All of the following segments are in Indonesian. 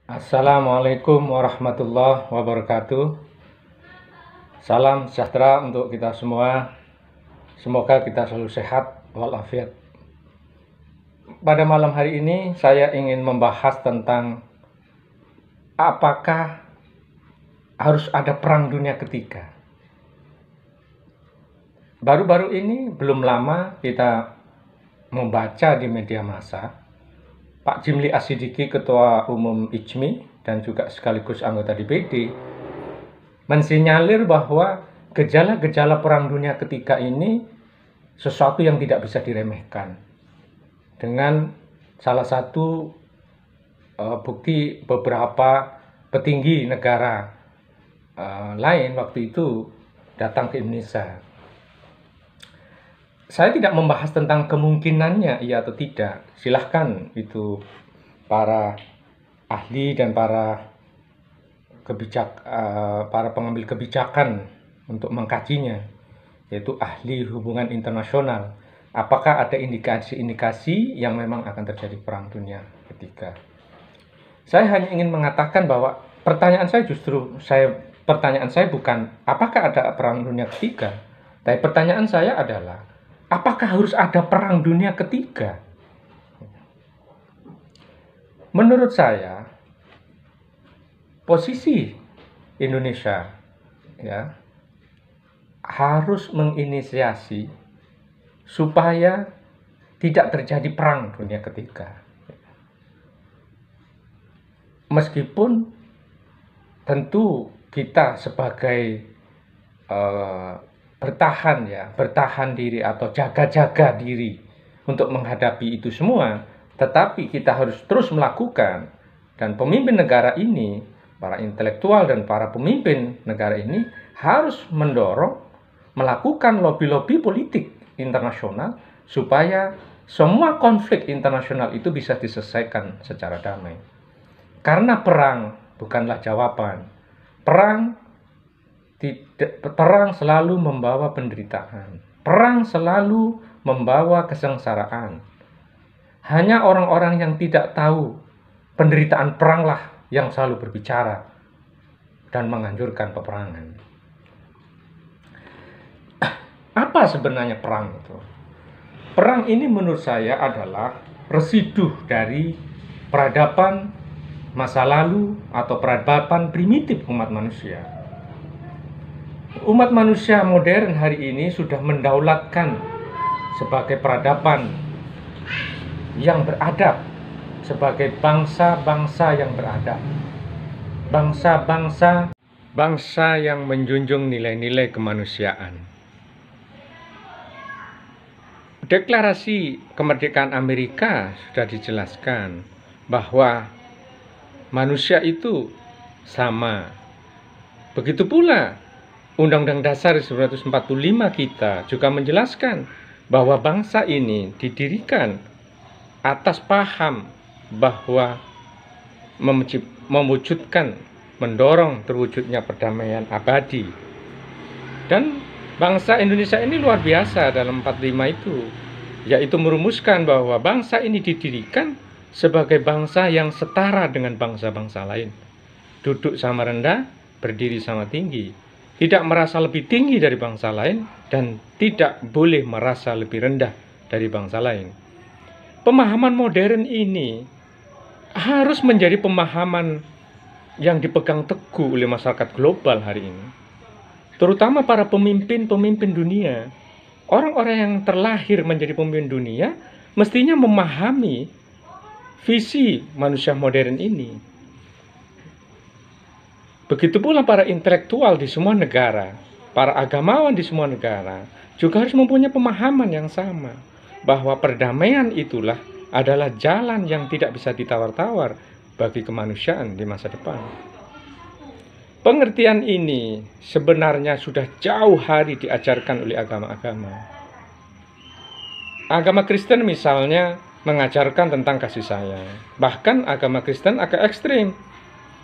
Assalamualaikum warahmatullahi wabarakatuh. Salam sejahtera untuk kita semua. Semoga kita selalu sehat walafiat. Pada malam hari ini saya ingin membahas tentang apakah harus ada perang dunia ketiga. Baru-baru ini belum lama kita membaca di media massa Pak Jimli Asidiki, Ketua Umum IJMI dan juga sekaligus anggota DPD, mensinyalir bahwa gejala-gejala perang dunia ketiga ini sesuatu yang tidak bisa diremehkan. Dengan salah satu bukti beberapa petinggi negara lain waktu itu datang ke Indonesia. Saya tidak membahas tentang kemungkinannya iya atau tidak. Silahkan itu para ahli dan para pengambil kebijakan untuk mengkajinya, yaitu ahli hubungan internasional. Apakah ada indikasi-indikasi yang memang akan terjadi perang dunia ketiga? Saya hanya ingin mengatakan bahwa pertanyaan saya bukan apakah ada perang dunia ketiga, tapi pertanyaan saya adalah apakah harus ada perang dunia ketiga? Menurut saya, posisi Indonesia harus menginisiasi supaya tidak terjadi perang dunia ketiga. Meskipun tentu kita sebagai bertahan diri atau jaga-jaga diri untuk menghadapi itu semua, tetapi kita harus terus melakukan, dan pemimpin negara ini, para intelektual dan para pemimpin negara ini harus mendorong, melakukan lobby-lobby politik internasional supaya semua konflik internasional itu bisa diselesaikan secara damai. Karena perang bukanlah jawaban. Perang selalu membawa penderitaan. Perang selalu membawa kesengsaraan. Hanya orang-orang yang tidak tahu penderitaan peranglah yang selalu berbicara dan menganjurkan peperangan. Apa sebenarnya perang itu? Perang ini menurut saya adalah residu dari peradaban masa lalu atau peradaban primitif umat manusia. Umat manusia modern hari ini sudah mendaulatkan sebagai peradaban yang beradab, sebagai bangsa-bangsa yang beradab, bangsa yang menjunjung nilai-nilai kemanusiaan. Deklarasi kemerdekaan Amerika sudah dijelaskan bahwa manusia itu sama. Begitu pula Undang-Undang Dasar 1945 kita juga menjelaskan bahwa bangsa ini didirikan atas paham bahwa mendorong terwujudnya perdamaian abadi. Dan bangsa Indonesia ini luar biasa dalam 45 itu, yaitu merumuskan bahwa bangsa ini didirikan sebagai bangsa yang setara dengan bangsa-bangsa lain. Duduk sama rendah, berdiri sama tinggi. Tidak merasa lebih tinggi dari bangsa lain dan tidak boleh merasa lebih rendah dari bangsa lain. Pemahaman modern ini harus menjadi pemahaman yang dipegang teguh oleh masyarakat global hari ini. Terutama para pemimpin-pemimpin dunia. Orang-orang yang terlahir menjadi pemimpin dunia mestinya memahami visi manusia modern ini. Begitu pula para intelektual di semua negara, para agamawan di semua negara juga harus mempunyai pemahaman yang sama bahwa perdamaian itulah adalah jalan yang tidak bisa ditawar-tawar bagi kemanusiaan di masa depan. Pengertian ini sebenarnya sudah jauh hari diajarkan oleh agama-agama. Agama Kristen misalnya mengajarkan tentang kasih sayang. Bahkan agama Kristen agak ekstrim.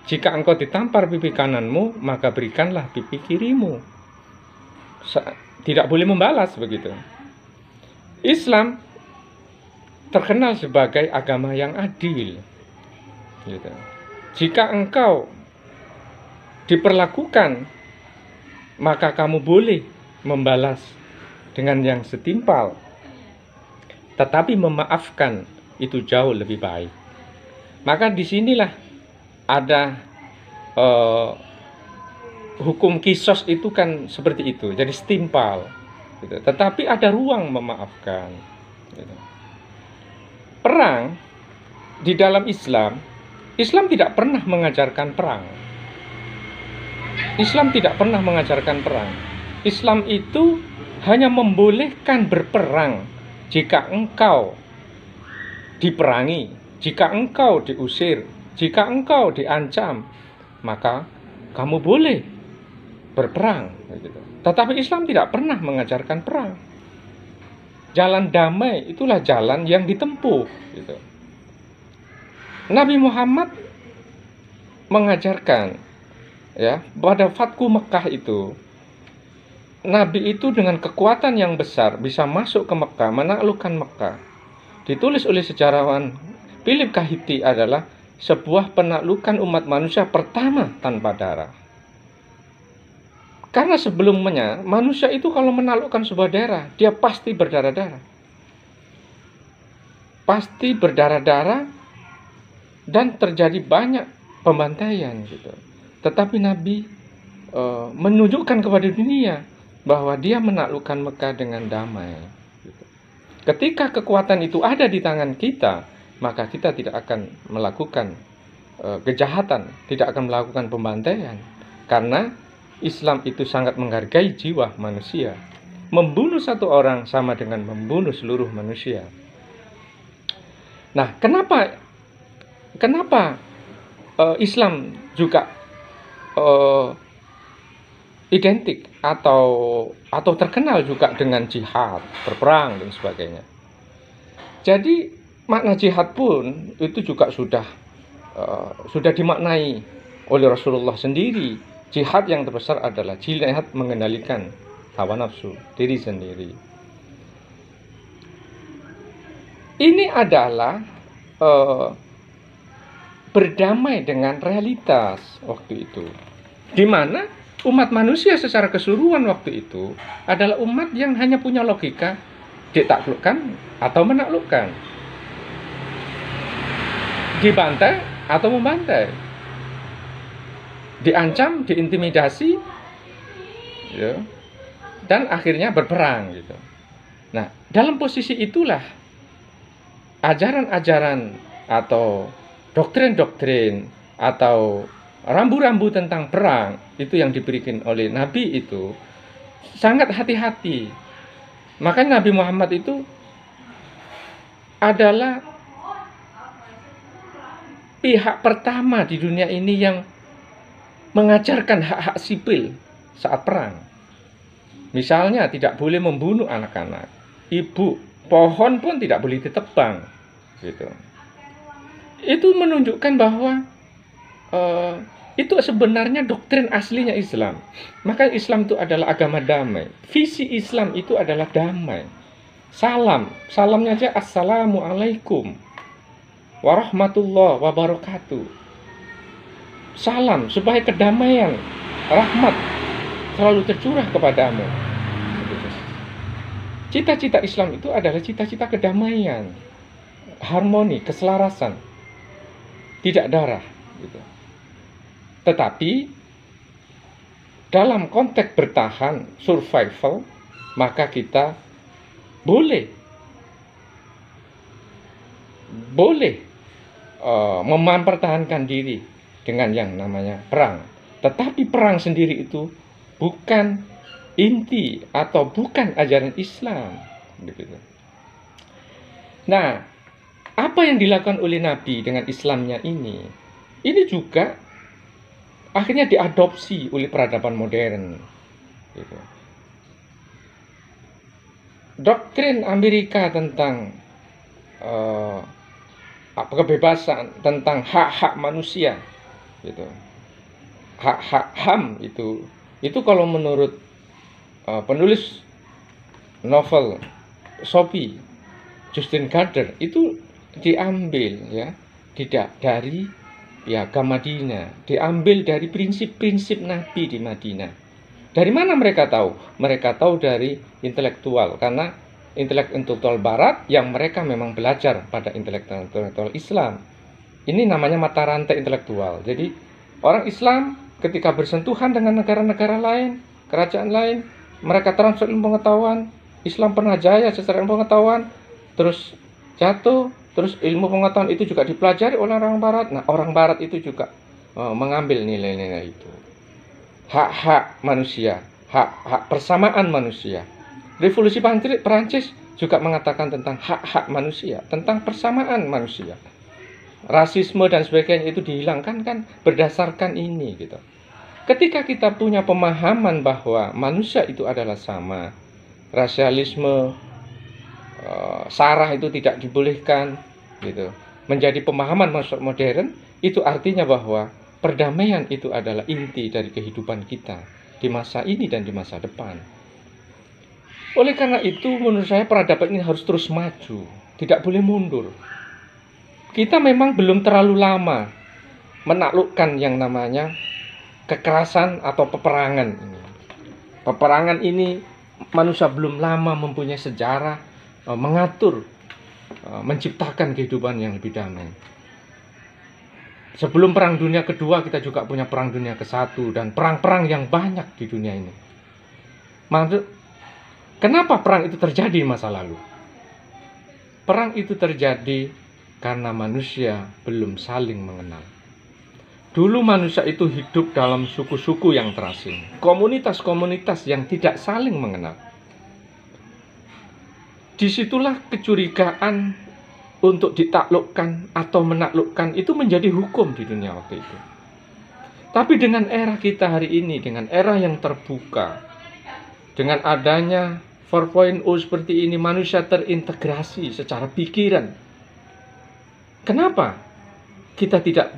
Jika engkau ditampar pipi kananmu, maka berikanlah pipi kirimu. Tidak boleh membalas begitu. Islam terkenal sebagai agama yang adil. Gitu. Jika engkau diperlakukan, maka kamu boleh membalas dengan yang setimpal. Tetapi memaafkan itu jauh lebih baik. Maka disinilah ada hukum kisos itu kan seperti itu, jadi setimpal. Gitu. Tetapi ada ruang memaafkan. Gitu. Perang di dalam Islam, Islam tidak pernah mengajarkan perang. Islam tidak pernah mengajarkan perang. Islam itu hanya membolehkan berperang jika engkau diperangi, jika engkau diusir, jika engkau diancam, maka kamu boleh berperang. Tetapi Islam tidak pernah mengajarkan perang. Jalan damai itulah jalan yang ditempuh. Nabi Muhammad mengajarkan, ya, pada Fathu Mekah itu, Nabi itu dengan kekuatan yang besar bisa masuk ke Mekah, menaklukkan Mekah. Ditulis oleh sejarawan Philip Kahiti adalah sebuah penaklukan umat manusia pertama tanpa darah. Karena sebelumnya manusia itu kalau menaklukkan sebuah daerah, dia pasti berdarah-darah. Pasti berdarah-darah dan terjadi banyak pembantaian gitu. Tetapi Nabi menunjukkan kepada dunia bahwa dia menaklukkan Mekah dengan damai. Gitu. Ketika kekuatan itu ada di tangan kita, maka kita tidak akan melakukan kejahatan, tidak akan melakukan pembantaian. Karena Islam itu sangat menghargai jiwa manusia. Membunuh satu orang sama dengan membunuh seluruh manusia. Nah, kenapa Islam juga identik atau terkenal juga dengan jihad, berperang dan sebagainya. Jadi makna jihad pun itu juga sudah dimaknai oleh Rasulullah sendiri. Jihad yang terbesar adalah jihad mengendalikan hawa nafsu diri sendiri. Ini adalah berdamai dengan realitas waktu itu, di mana umat manusia secara keseluruhan waktu itu adalah umat yang hanya punya logika ditaklukkan atau menaklukkan, dibantai atau membantai, diancam, diintimidasi, ya, dan akhirnya berperang gitu. Nah, dalam posisi itulah ajaran-ajaran atau doktrin-doktrin atau rambu-rambu tentang perang itu yang diberikan oleh Nabi itu sangat hati-hati. Makanya Nabi Muhammad itu adalah pihak pertama di dunia ini yang mengajarkan hak-hak sipil saat perang. Misalnya tidak boleh membunuh anak-anak, ibu, pohon pun tidak boleh ditebang, gitu. Itu menunjukkan bahwa itu sebenarnya doktrin aslinya Islam. Maka Islam itu adalah agama damai. Visi Islam itu adalah damai. Salamnya aja assalamualaikum warahmatullahi wabarakatuh. Salam supaya kedamaian, rahmat selalu tercurah kepadamu. Cita-cita Islam itu adalah cita-cita kedamaian, harmoni, keselarasan, tidak darah. Gitu. Tetapi dalam konteks bertahan, survival, maka kita boleh mempertahankan diri dengan yang namanya perang. Tetapi perang sendiri itu bukan inti atau bukan ajaran Islam. Nah, apa yang dilakukan oleh Nabi dengan Islamnya ini juga akhirnya diadopsi oleh peradaban modern. Doktrin Amerika tentang kebebasan, tentang hak-hak manusia, hak-hak HAM itu kalau menurut penulis novel Sophie Justin Gardner itu diambil, ya, tidak dari Piagam Madinah, diambil dari prinsip-prinsip Nabi di Madinah. Dari mana mereka tahu? Mereka tahu dari intelektual, karena intelektual Barat yang mereka memang belajar pada intelektual Islam. Ini namanya mata rantai intelektual. Jadi orang Islam ketika bersentuhan dengan negara-negara lain, kerajaan lain, mereka transfer ilmu pengetahuan. Islam pernah jaya secara ilmu pengetahuan, terus jatuh, terus ilmu pengetahuan itu juga dipelajari oleh orang Barat. Nah, orang Barat itu juga mengambil nilai-nilai itu. Hak-hak manusia, hak-hak persamaan manusia. Revolusi Prancis juga mengatakan tentang hak-hak manusia, tentang persamaan manusia. Rasisme dan sebagainya itu dihilangkan kan berdasarkan ini gitu. Ketika kita punya pemahaman bahwa manusia itu adalah sama, rasialisme, sarah itu tidak dibolehkan gitu. Menjadi pemahaman masyarakat modern, itu artinya bahwa perdamaian itu adalah inti dari kehidupan kita di masa ini dan di masa depan. Oleh karena itu, menurut saya peradaban ini harus terus maju, tidak boleh mundur. Kita memang belum terlalu lama menaklukkan yang namanya kekerasan atau peperangan ini. Peperangan ini manusia belum lama mempunyai sejarah mengatur, menciptakan kehidupan yang lebih damai. Sebelum Perang Dunia Kedua kita juga punya Perang Dunia ke-1 dan perang-perang yang banyak di dunia ini. Kenapa perang itu terjadi di masa lalu? Perang itu terjadi karena manusia belum saling mengenal. Dulu manusia itu hidup dalam suku-suku yang terasing, komunitas-komunitas yang tidak saling mengenal. Disitulah kecurigaan untuk ditaklukkan atau menaklukkan itu menjadi hukum di dunia waktu itu. Tapi dengan era kita hari ini, dengan era yang terbuka, dengan adanya 4.0 seperti ini, manusia terintegrasi secara pikiran. Kenapa kita tidak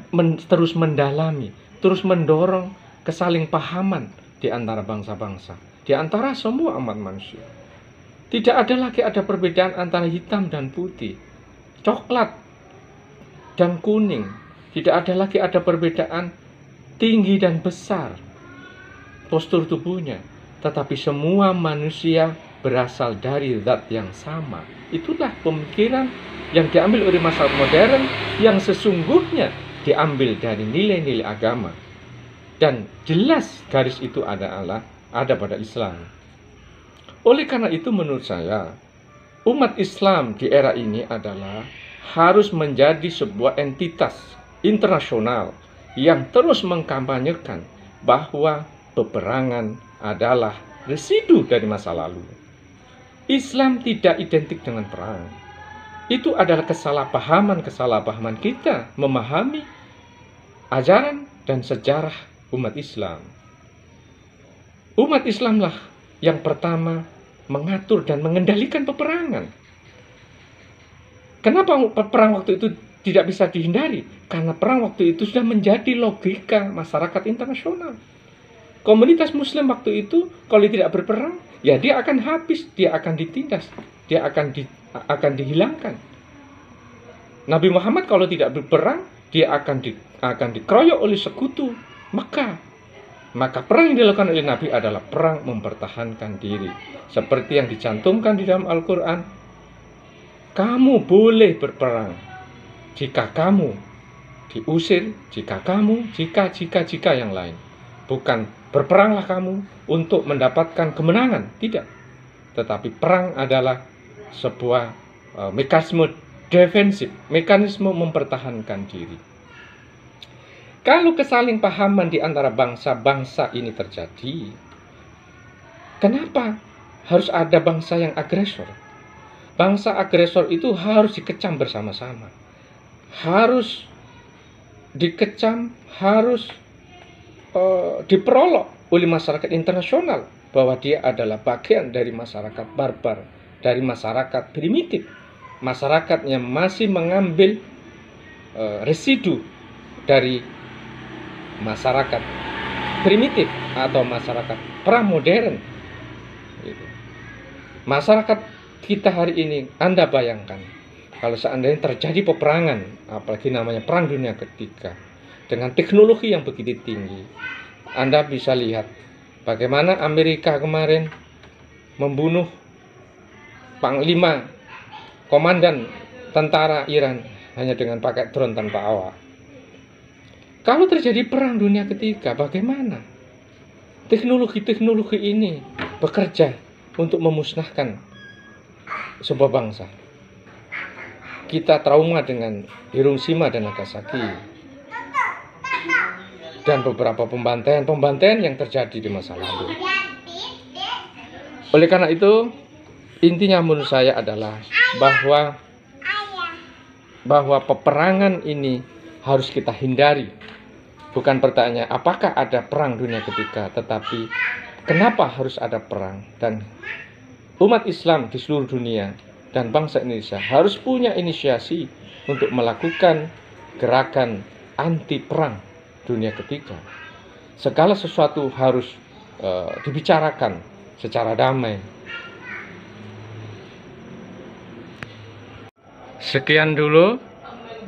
terus mendalami, terus mendorong kesaling pahaman di antara bangsa-bangsa, di antara semua umat manusia? Tidak ada lagi ada perbedaan antara hitam dan putih, coklat dan kuning. Tidak ada lagi ada perbedaan tinggi dan besar postur tubuhnya, tetapi semua manusia berasal dari zat yang sama. Itulah pemikiran yang diambil oleh masyarakat modern yang sesungguhnya diambil dari nilai-nilai agama. Dan jelas garis itu ada pada Islam. Oleh karena itu menurut saya, umat Islam di era ini adalah harus menjadi sebuah entitas internasional yang terus mengkampanyekan bahwa peperangan adalah residu dari masa lalu. Islam tidak identik dengan perang. Itu adalah kesalahpahaman kita memahami ajaran dan sejarah umat Islam. Umat Islamlah yang pertama mengatur dan mengendalikan peperangan. Kenapa perang waktu itu tidak bisa dihindari? Karena perang waktu itu sudah menjadi logika masyarakat internasional. Komunitas Muslim waktu itu kalau tidak berperang, ya dia akan habis, dia akan ditindas, dia akan dihilangkan. Nabi Muhammad kalau tidak berperang, dia akan dikeroyok oleh sekutu Mekah. Maka perang yang dilakukan oleh Nabi adalah perang mempertahankan diri. Seperti yang dicantumkan di dalam Al-Quran, kamu boleh berperang jika kamu diusir, jika yang lain. Bukan berperanglah kamu untuk mendapatkan kemenangan, tidak. Tetapi perang adalah sebuah mekanisme defensif, mekanisme mempertahankan diri. Kalau kesalingpahaman di antara bangsa-bangsa ini terjadi, kenapa harus ada bangsa yang agresor? Bangsa agresor itu harus dikecam bersama-sama. Harus dikecam, harus diperolok oleh masyarakat internasional bahwa dia adalah bagian dari masyarakat barbar, dari masyarakat primitif, masyarakat yang masih mengambil residu dari masyarakat primitif atau masyarakat pra-modern. Masyarakat kita hari ini, Anda bayangkan kalau seandainya terjadi peperangan, apalagi namanya Perang Dunia Ketiga, dengan teknologi yang begitu tinggi. Anda bisa lihat bagaimana Amerika kemarin membunuh panglima komandan tentara Iran hanya dengan pakai drone tanpa awak. Kalau terjadi perang dunia ketiga, bagaimana? Teknologi-teknologi ini bekerja untuk memusnahkan sebuah bangsa. Kita trauma dengan Hiroshima dan Nagasaki dan beberapa pembantaian yang terjadi di masa lalu. Oleh karena itu, intinya menurut saya adalah bahwa peperangan ini harus kita hindari. Bukan pertanyaan apakah ada perang dunia ketiga, tetapi kenapa harus ada perang. Dan umat Islam di seluruh dunia dan bangsa Indonesia harus punya inisiasi untuk melakukan gerakan anti perang dunia ketiga. Segala sesuatu harus dibicarakan secara damai. Sekian dulu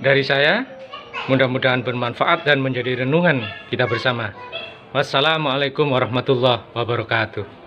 dari saya. Mudah-mudahan bermanfaat dan menjadi renungan kita bersama. Wassalamualaikum warahmatullahi wabarakatuh.